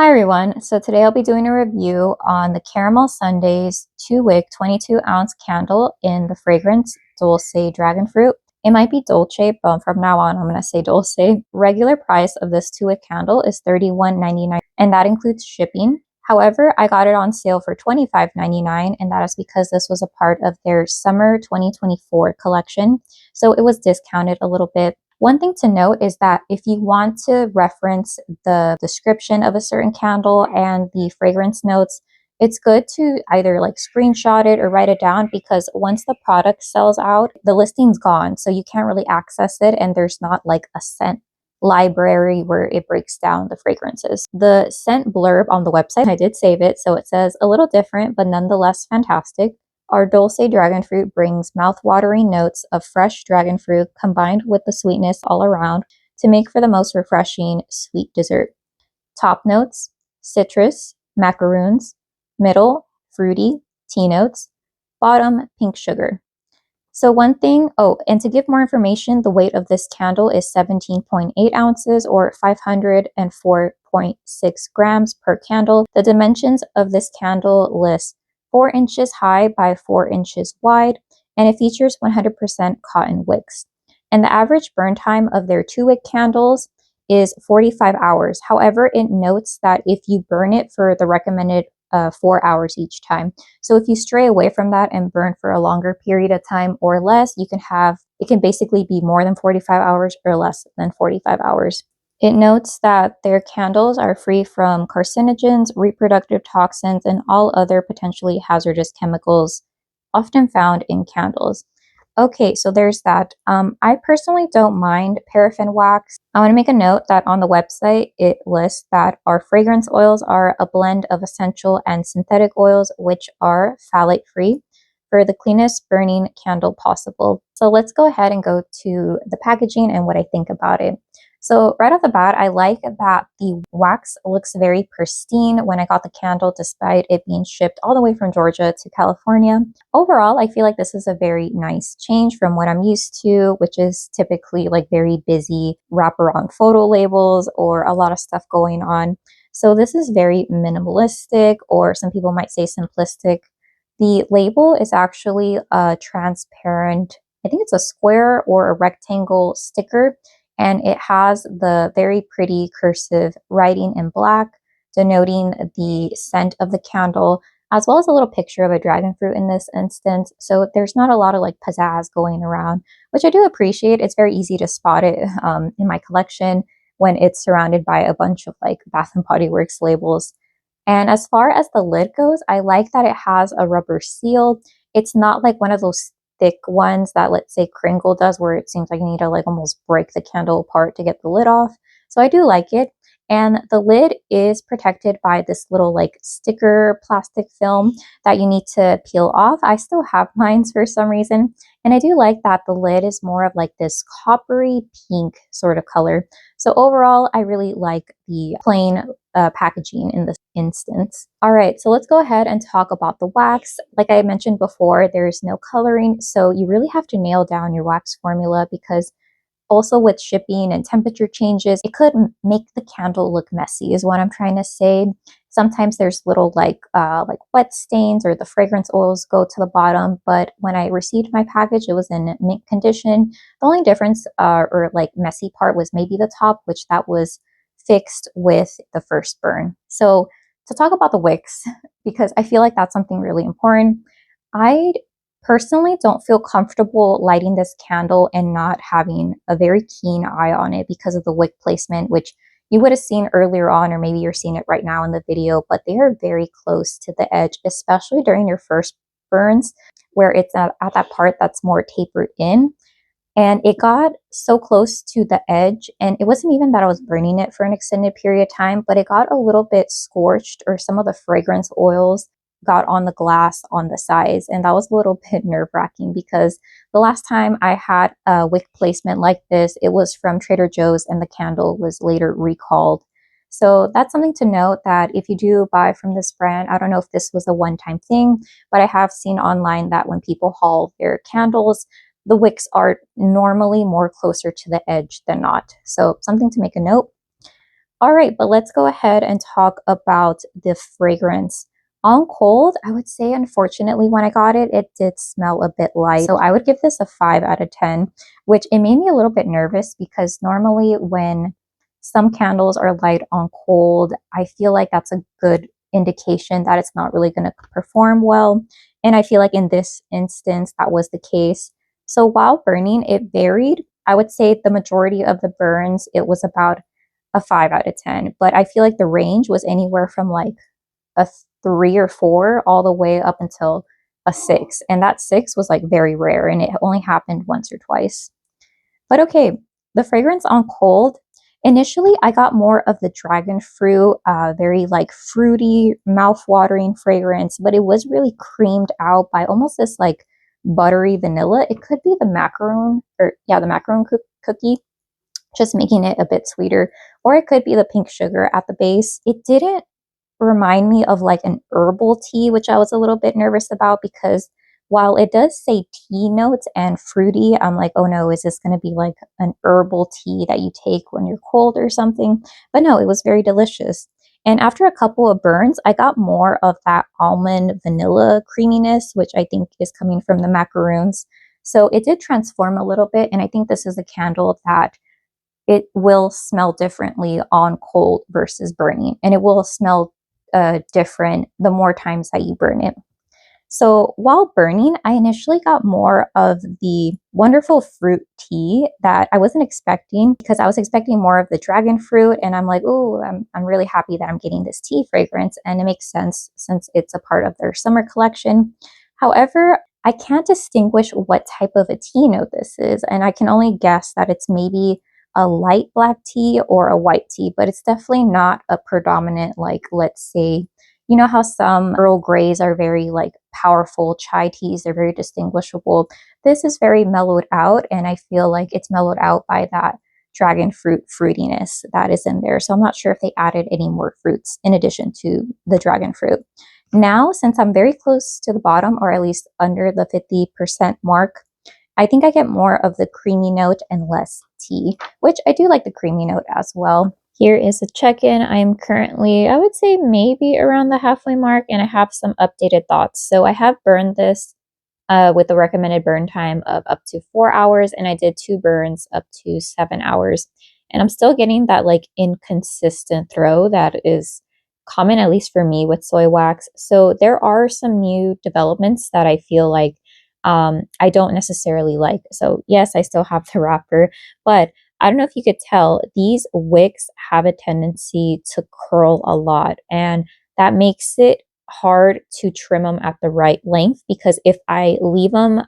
Hi everyone, so today I'll be doing a review on the Caramel Sundays 2-wick 22-ounce candle in the fragrance Dolce Dragonfruit. It might be Dolce, but from now on I'm going to say Dolce. Regular price of this 2-wick candle is $31.99 and that includes shipping. However, I got it on sale for $25.99 and that is because this was a part of their summer 2024 collection, so it was discounted a little bit. One thing to note is that if you want to reference the description of a certain candle and the fragrance notes, it's good to either like screenshot it or write it down, because once the product sells out, the listing's gone. So you can't really access it and there's not like a scent library where it breaks down the fragrances. The scent blurb on the website, I did save it, so it says a little different but nonetheless fantastic. Our Dolce Dragonfruit brings mouth-watering notes of fresh dragon fruit combined with the sweetness all around to make for the most refreshing sweet dessert. Top notes: citrus, macaroons. Middle, fruity, tea notes. Bottom, pink sugar. So one thing, and to give more information, the weight of this candle is 17.8 ounces or 504.6 grams per candle. The dimensions of this candle list 4 inches high by 4 inches wide, and it features 100% cotton wicks. And the average burn time of their 2-wick candles is 45 hours. However, it notes that if you burn it for the recommended 4 hours each time. So if you stray away from that and burn for a longer period of time or less, it can basically be more than 45 hours or less than 45 hours. It notes that their candles are free from carcinogens, reproductive toxins, and all other potentially hazardous chemicals often found in candles. Okay, so there's that. I personally don't mind paraffin wax. I want to make a note that on the website, it lists that our fragrance oils are a blend of essential and synthetic oils, which are phthalate-free for the cleanest burning candle possible. So let's go ahead and go to the packaging and what I think about it. So right off the bat, I like that the wax looks very pristine when I got the candle, despite it being shipped all the way from Georgia to California. Overall, I feel like this is a very nice change from what I'm used to, which is typically like very busy wraparound photo labels or a lot of stuff going on. So this is very minimalistic, or some people might say simplistic. The label is actually a transparent, I think it's a square or a rectangle sticker, and it has the very pretty cursive writing in black denoting the scent of the candle, as well as a little picture of a dragon fruit in this instance. So there's not a lot of like pizzazz going around, which I do appreciate. It's very easy to spot it in my collection when it's surrounded by a bunch of like Bath and Body Works labels. And as far as the lid goes, I like that it has a rubber seal. It's not like one of those thick ones that, let's say, Kringle does, where it seems like you need to like almost break the candle apart to get the lid off. So I do like it. And the lid is protected by this little like sticker plastic film that you need to peel off. I still have mine for some reason. And I do like that the lid is more of like this coppery pink sort of color. So overall, I really like the plain packaging in this instance. All right, so let's go ahead and talk about the wax. Like I mentioned before, there is no coloring, so you really have to nail down your wax formula, because also with shipping and temperature changes, it could make the candle look messy is what I'm trying to say. Sometimes there's little like wet stains, or the fragrance oils go to the bottom, but when I received my package, it was in mint condition. The only difference or like messy part was maybe the top, which that was fixed with the first burn. So to talk about the wicks, because I feel like that's something really important, I personally don't feel comfortable lighting this candle and not having a very keen eye on it because of the wick placement, which you would have seen earlier on, or maybe you're seeing it right now in the video, but they are very close to the edge, especially during your first burns, where it's at that part that's more tapered in. And it got so close to the edge, and it wasn't even that I was burning it for an extended period of time, but it got a little bit scorched, or some of the fragrance oils got on the glass on the sides, and that was a little bit nerve-wracking, because the last time I had a wick placement like this, it was from Trader Joe's, and the candle was later recalled. So that's something to note, that if you do buy from this brand, I don't know if this was a one-time thing, but I have seen online that when people haul their candles, the wicks are normally more closer to the edge than not. So something to make a note. All right, but let's go ahead and talk about the fragrance. On cold, I would say, unfortunately, when I got it, it did smell a bit light. So I would give this a 5 out of 10, which it made me a little bit nervous because normally when some candles are light on cold, I feel like that's a good indication that it's not really going to perform well. And I feel like in this instance, that was the case. So while burning, it varied. I would say the majority of the burns, it was about a 5 out of 10, but I feel like the range was anywhere from like a 3 or 4 all the way up until a 6. And that 6 was like very rare and it only happened once or twice. But okay, the fragrance on cold, initially I got more of the dragon fruit, very like fruity, mouth-watering fragrance, but it was really creamed out by almost this like buttery vanilla. It could be the macaroon, or yeah, the macaroon cookie, just making it a bit sweeter, or it could be the pink sugar at the base. It didn't remind me of like an herbal tea, which I was a little bit nervous about because while it does say tea notes and fruity, I'm like, oh no, is this going to be like an herbal tea that you take when you're cold or something? But no, it was very delicious. And after a couple of burns, I got more of that almond vanilla creaminess, which I think is coming from the macaroons. So it did transform a little bit. And I think this is a candle that it will smell differently on cold versus burning, and it will smell different the more times that you burn it. So while burning, I initially got more of the wonderful fruit tea that I wasn't expecting because I was expecting more of the dragon fruit. And I'm like, oh, I'm really happy that I'm getting this tea fragrance. And it makes sense since it's a part of their summer collection. However, I can't distinguish what type of a tea note this is. And I can only guess that it's maybe a light black tea or a white tea, but it's definitely not a predominant, like, let's say, you know how some Earl Greys are very like powerful chai teas, they're very distinguishable. This is very mellowed out, and I feel like it's mellowed out by that dragon fruit fruitiness that is in there. So I'm not sure if they added any more fruits in addition to the dragon fruit. Now, since I'm very close to the bottom, or at least under the 50% mark, I think I get more of the creamy note and less tea, which I do like the creamy note as well. Here is a check-in. I'm currently, I would say maybe around the halfway mark, and I have some updated thoughts. So I have burned this with the recommended burn time of up to 4 hours, and I did 2 burns up to 7 hours. And I'm still getting that like inconsistent throw that is common, at least for me, with soy wax. So there are some new developments that I feel like I don't necessarily like. So yes, I still have the wrapper, but I don't know if you could tell, these wicks have a tendency to curl a lot, and that makes it hard to trim them at the right length, because if I leave them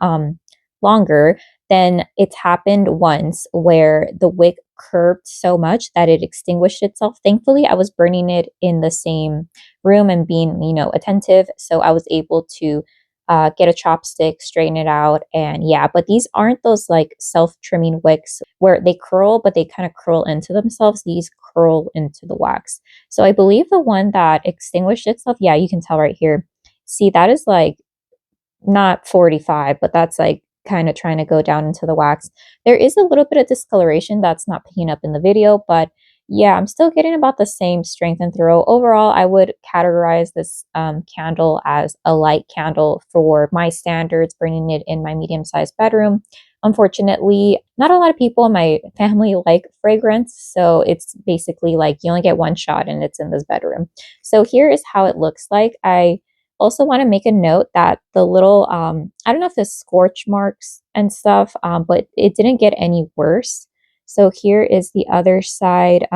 longer, then it's happened once where the wick curved so much that it extinguished itself. Thankfully, I was burning it in the same room and being, attentive, so I was able to get a chopstick, straighten it out, and yeah, but these aren't those like self-trimming wicks where they curl, but they kind of curl into themselves. These curl into the wax. So I believe the one that extinguished itself, yeah, you can tell right here. See, that is like not 45, but that's like kind of trying to go down into the wax. There is a little bit of discoloration that's not picking up in the video, but yeah, I'm still getting about the same strength and throw. Overall, I would categorize this candle as a light candle for my standards, bringing it in my medium-sized bedroom. Unfortunately, not a lot of people in my family like fragrance, so it's basically like you only get one shot and it's in this bedroom. So here is how it looks like. I also want to make a note that the little, I don't know if the scorch marks and stuff, but it didn't get any worse. So here is the other side.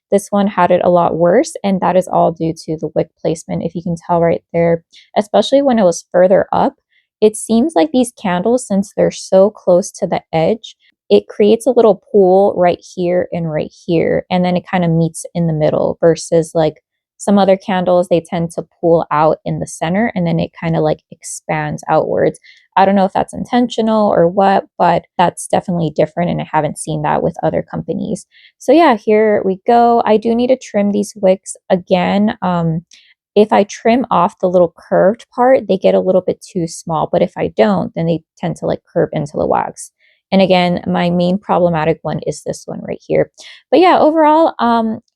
This one had it a lot worse, and that is all due to the wick placement. If you can tell right there, especially when it was further up, it seems like these candles, since they're so close to the edge, it creates a little pool right here and right here, and then it kind of meets in the middle, versus like some other candles, they tend to pool out in the center and then it kind of like expands outwards. I don't know if that's intentional or what, but that's definitely different, and I haven't seen that with other companies. So yeah, here we go. I do need to trim these wicks again. If I trim off the little curved part, they get a little bit too small, but if I don't, then they tend to like curve into the wax. And again, my main problematic one is this one right here. But yeah, overall,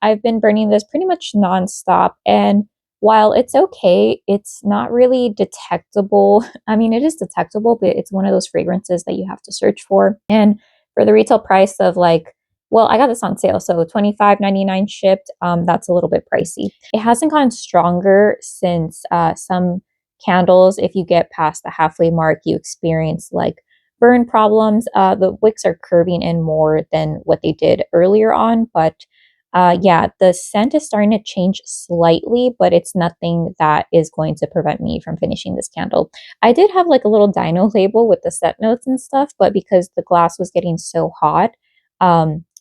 I've been burning this pretty much nonstop. And while it's okay, it's not really detectable. I mean, it is detectable, but it's one of those fragrances that you have to search for. And for the retail price of like, well, I got this on sale, so $25.99 shipped. That's a little bit pricey. It hasn't gotten stronger since some candles, if you get past the halfway mark, you experience like burn problems. The wicks are curving in more than what they did earlier on, but yeah, the scent is starting to change slightly, but it's nothing that is going to prevent me from finishing this candle. I did have like a little dyno label with the set notes and stuff, but because the glass was getting so hot,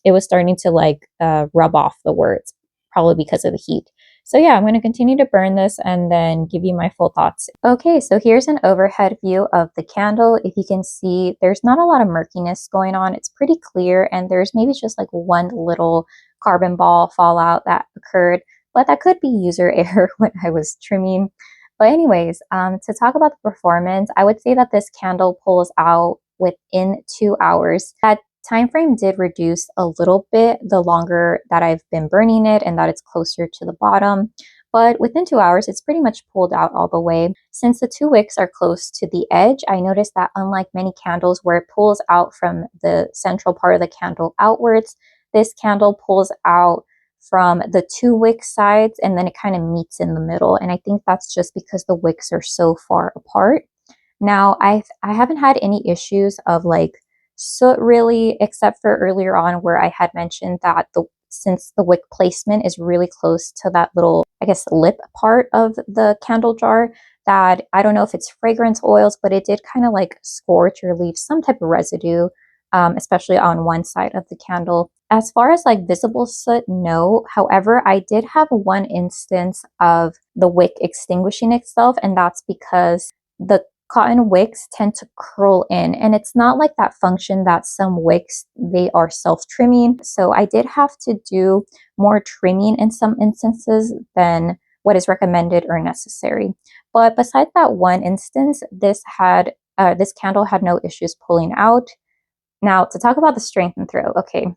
it was starting to like rub off the words, probably because of the heat. So yeah, I'm going to continue to burn this and then give you my full thoughts. Okay, so here's an overhead view of the candle. If you can see, there's not a lot of murkiness going on. It's pretty clear, and there's maybe just like one little carbon ball fallout that occurred, but that could be user error when I was trimming. But anyways, to talk about the performance, I would say that this candle pulls out within 2 hours. That time frame did reduce a little bit the longer that I've been burning it and that it's closer to the bottom. But within 2 hours, it's pretty much pulled out all the way. Since the two wicks are close to the edge, I noticed that unlike many candles where it pulls out from the central part of the candle outwards, this candle pulls out from the two wick sides and then it kind of meets in the middle. And I think that's just because the wicks are so far apart. Now, I haven't had any issues of like soot really, except for earlier on where I had mentioned that since the wick placement is really close to that little, I guess, lip part of the candle jar, that I don't know if it's fragrance oils, but it did kind of like scorch or leave some type of residue, especially on one side of the candle. As far as like visible soot, no. However, I did have one instance of the wick extinguishing itself, and that's because the cotton wicks tend to curl in, and it's not like that function that some wicks, they are self-trimming. So I did have to do more trimming in some instances than what is recommended or necessary. But besides that one instance, this candle had no issues pulling out. Now, to talk about the strength and throw, okay,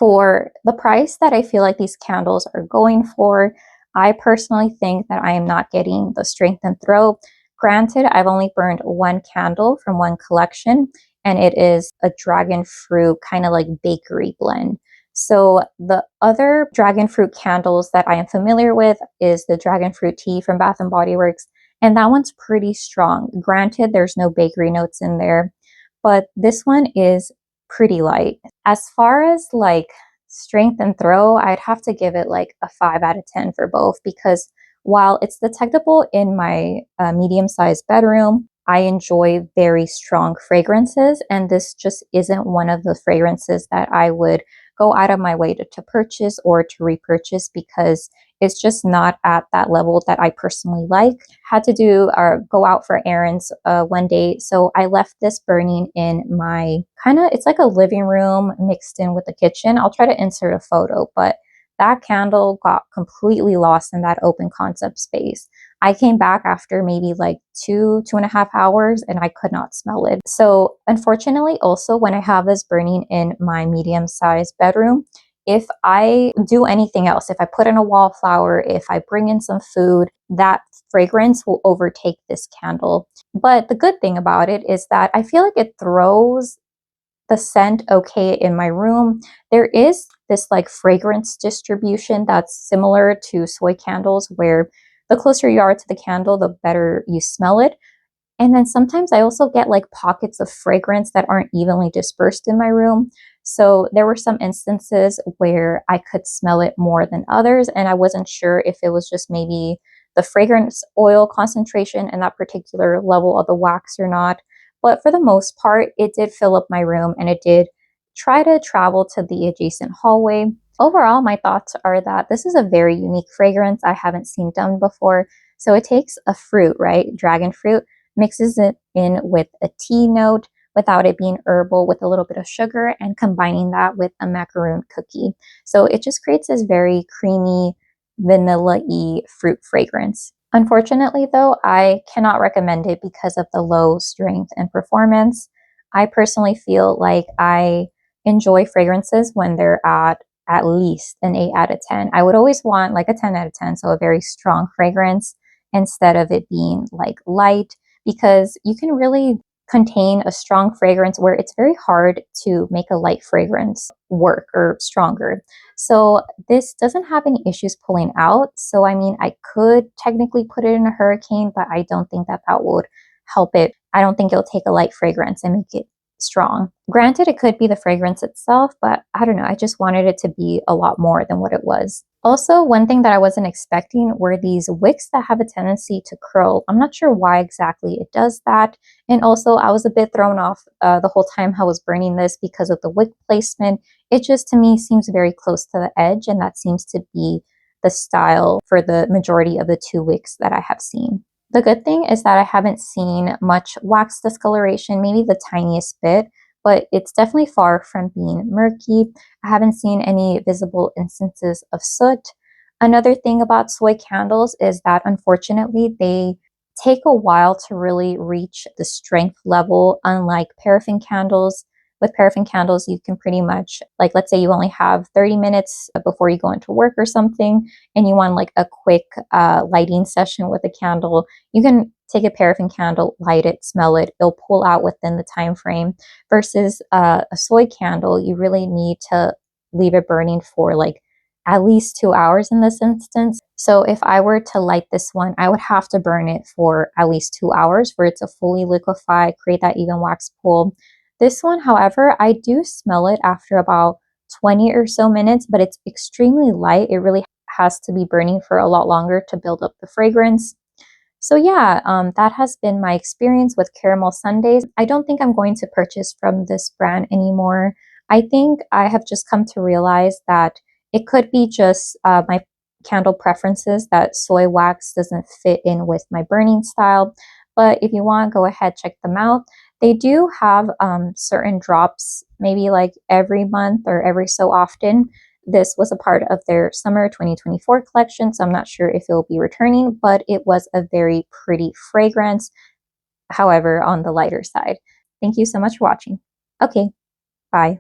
for the price that I feel like these candles are going for, I personally think that I am not getting the strength and throw. Granted, I've only burned one candle from one collection, and it is a dragon fruit kind of like bakery blend. So the other dragon fruit candles that I am familiar with is the dragon fruit tea from Bath and Body Works, and that one's pretty strong. Granted, there's no bakery notes in there, but this one is pretty light. As far as like strength and throw, I'd have to give it like a 5 out of 10 for both, because while it's detectable in my medium-sized bedroom, I enjoy very strong fragrances, and this just isn't one of the fragrances that I would go out of my way to purchase or to repurchase, because it's just not at that level that I personally like. Had to do or go out for errands one day, so I left this burning in my it's like a living room mixed in with the kitchen. I'll try to insert a photo, but that candle got completely lost in that open concept space. I came back after maybe like 2.5 hours, and I could not smell it. So unfortunately, also when I have this burning in my medium-sized bedroom, if I do anything else, if I put in a wallflower, if I bring in some food, that fragrance will overtake this candle. But the good thing about it is that I feel like it throws the scent okay in my room. There is this like fragrance distribution that's similar to soy candles, where the closer you are to the candle, the better you smell it. And then sometimes I also get like pockets of fragrance that aren't evenly dispersed in my room. So there were some instances where I could smell it more than others, and I wasn't sure if it was just maybe the fragrance oil concentration in that particular level of the wax or not. But for the most part, it did fill up my room, and it did try to travel to the adjacent hallway. Overall, my thoughts are that this is a very unique fragrance I haven't seen done before. So it takes a fruit, right? Dragon fruit, mixes it in with a tea note without it being herbal, with a little bit of sugar, and combining that with a macaroon cookie. So it just creates this very creamy, vanilla-y fruit fragrance. Unfortunately, though, I cannot recommend it because of the low strength and performance. I personally feel like I enjoy fragrances when they're at least an 8 out of 10. I would always want like a 10 out of 10, so a very strong fragrance instead of it being like light, because you can really contain a strong fragrance where it's very hard to make a light fragrance work or stronger. So this doesn't have any issues pulling out. So I mean, I could technically put it in a hurricane, but I don't think that that would help it. I don't think it'll take a light fragrance and make it strong. Granted, it could be the fragrance itself, but I don't know. I just wanted it to be a lot more than what it was. Also, one thing that I wasn't expecting were these wicks that have a tendency to curl. I'm not sure why exactly it does that. And also, I was a bit thrown off the whole time I was burning this because of the wick placement. It just, to me, seems very close to the edge, and that seems to be the style for the majority of the 2 wicks that I have seen. The good thing is that I haven't seen much wax discoloration, maybe the tiniest bit, but it's definitely far from being murky. I haven't seen any visible instances of soot. Another thing about soy candles is that unfortunately they take a while to really reach the strength level, unlike paraffin candles. With paraffin candles, you can pretty much, like, let's say you only have 30 minutes before you go into work or something, and you want like a quick lighting session with a candle. You can take a paraffin candle, light it, smell it, it'll pull out within the time frame. Versus a soy candle, you really need to leave it burning for like at least 2 hours in this instance. So if I were to light this one, I would have to burn it for at least 2 hours for it to fully liquefy, create that even wax pool. This one, however, I do smell it after about 20 or so minutes, but it's extremely light. It really has to be burning for a lot longer to build up the fragrance. So yeah, that has been my experience with caramel sundaes. I don't think I'm going to purchase from this brand anymore. I think I have just come to realize that it could be just my candle preferences, that soy wax doesn't fit in with my burning style. But if you want, go ahead, check them out. They do have certain drops, maybe like every month or every so often. This was a part of their summer 2024 collection, so I'm not sure if it will be returning, but it was a very pretty fragrance, however, on the lighter side. Thank you so much for watching. Okay, bye.